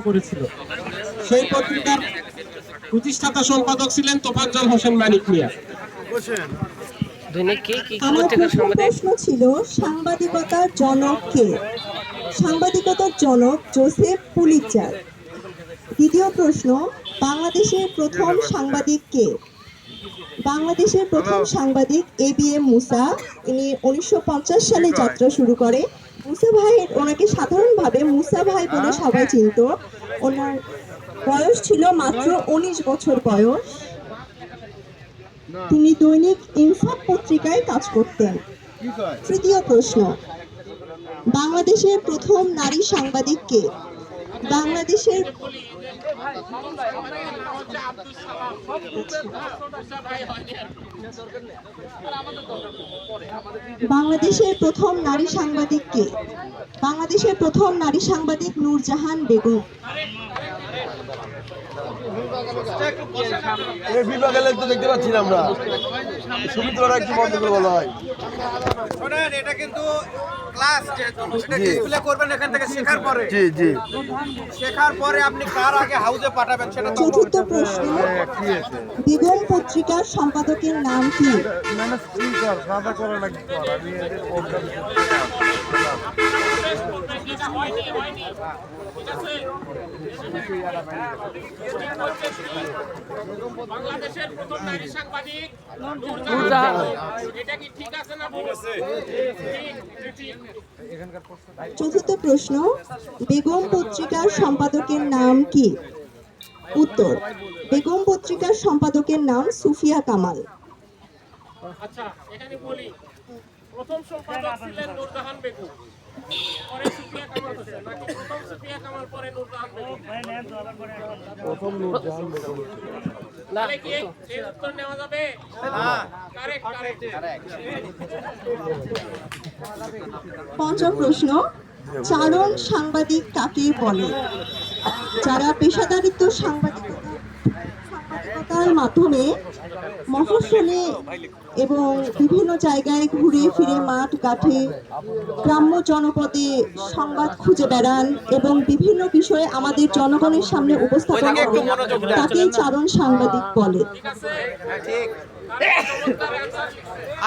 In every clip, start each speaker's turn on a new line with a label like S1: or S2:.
S1: করেছিল। সেই পত্রিকার প্রতিষ্ঠাতা সম্পাদক ছিলেন তোফাজ্জল হোসেন মানিক মিয়া।
S2: আমার প্রথম প্রশ্ন ছিল সাংবাদিকতার জনক কে? সাংবাদিকতার জনক জোসেফ পুলিৎজার। দ্বিতীয় প্রশ্ন, বাংলাদেশের প্রথম সাংবাদিক কে? বাংলাদেশের প্রথম সাংবাদিক ABM মুসা। ইনি 1950 সালে যাত্রা শুরু করে। মুসা ভাই, ওনাকে সাধারণভাবে মুসা ভাই বলে সবাই চিনত। ওনার বয়স ছিল মাত্র 19 বছর বয়স। তিনি দৈনিক ইনসাফ পত্রিকায় কাজ করতেন। তৃতীয় প্রশ্ন, বাংলাদেশের প্রথম নারী সাংবাদিক কে? বাংলাদেশের প্রথম নারী সাংবাদিক কে? বাংলাদেশের প্রথম নারী সাংবাদিক নূরজাহান বেগম।
S3: দেখতে পাচ্ছি না আমরা, সুমিত্রা একটু বন্ধ করে বলা হয়।
S4: শোনেন, এটা কিন্তু ক্লাস সেটা ডিসপ্লে করবেন এখান থেকে শেখার পরে।
S3: জি জি,
S4: শেখার পরে আপনি কার আগে হাউজে পাঠাবেন সেটা।
S2: চতুর্থ প্রশ্ন, বেগম পত্রিকার সম্পাদকের নাম কি?
S5: বাংলাদেশের প্রথম নারী সাংবাদিক নূরজাহান। এটা কি ঠিক আছে না ভুল আছে?
S2: চতুর্থ প্রশ্ন, বেগম পত্রিকার সম্পাদকের নাম কি? উত্তর, বেগম পত্রিকার সম্পাদকের নাম সুফিয়া কামাল।
S5: আচ্ছা, এখানে বলি, প্রথম সম্পাদক ছিলেন নূরজাহান বেগম, পরে সুফিয়া কামাল হোসেন, নাকি প্রথম সুফিয়া কামাল পরে নূরজাহান বেগম?
S3: প্রথম নূরজাহান বেগম।
S5: তাহলে কি এর উত্তর নেওয়া যাবে? হ্যাঁ, কারেক্ট কারেক্ট।
S2: পঞ্চম প্রশ্ন, চারণ সাংবাদিক কাকে বলে? যারা পেশাদারিত্ব সাংবাদিকতার মাধ্যমে মফস্বলে এবং বিভিন্ন জায়গায় ঘুরে ফিরে মাঠ ঘাটে গ্রাম্য জনপদে সংবাদ খুঁজে বেড়ান এবং বিভিন্ন বিষয়ে আমাদের জনগণের সামনে উপস্থাপন করেন, তাকেই চারণ সাংবাদিক বলে।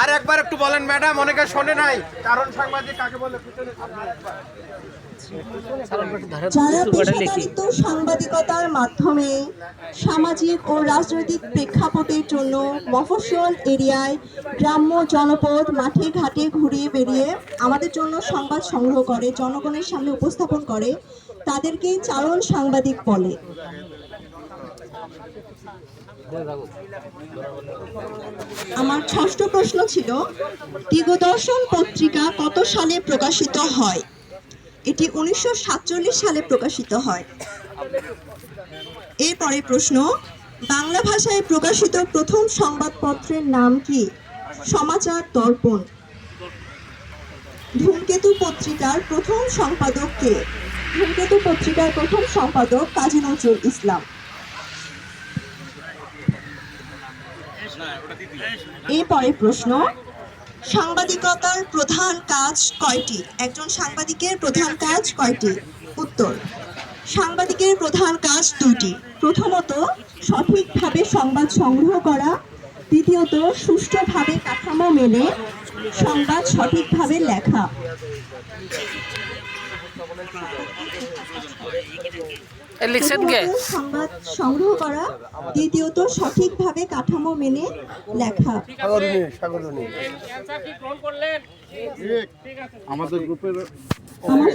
S4: আর একবার একটু বলেন ম্যাডাম, অনেকে শোনে নাই। কারণ সাংবাদিক কাকে বলে?
S2: যারা পেশাদারিত্ব সাংবাদিকতার মাধ্যমে সামাজিক ও রাজনৈতিক প্রেক্ষাপটের জন্য মফস্বল এরিয়ায় গ্রাম্য জনপদ মাঠে ঘাটে ঘুরিয়ে বেরিয়ে আমাদের জন্য সংবাদ সংগ্রহ করে, জনগণের সামনে উপস্থাপন করে, তাদেরকেই চারণ সাংবাদিক বলে। আমার ষষ্ঠ প্রশ্ন ছিল, দিগদর্শন পত্রিকা কত সালে প্রকাশিত হয়? এটি 1947 সালে প্রকাশিত হয়। এরপরে প্রশ্ন, বাংলা ভাষায় প্রকাশিত প্রথম সংবাদপত্রের নাম কি? সমাচার দর্পণ। ধূমকেতু পত্রিকার প্রথম সম্পাদক কে? ধূমকেতু পত্রিকার প্রথম সম্পাদক কাজী নজরুল ইসলাম। এরপরে প্রশ্ন, সাংবাদিকতার প্রধান কাজ কয়টি? একজন সাংবাদিকের প্রধান কাজ কয়টি? উত্তর, সাংবাদিকের প্রধান কাজ দুটি। প্রথমত, সঠিকভাবে সংবাদ সংগ্রহ করা। দ্বিতীয়ত, সুষ্ঠুভাবে কাঠামো মেনে সংবাদ সঠিকভাবে লেখা। সংবাদ সংগ্রহ করা, দ্বিতীয়ত সঠিকভাবে কাঠামো মেনে লেখা।
S5: অ্যানসার কি গ্রহণ করলেন?
S3: আমাদের গ্রুপের
S2: আমার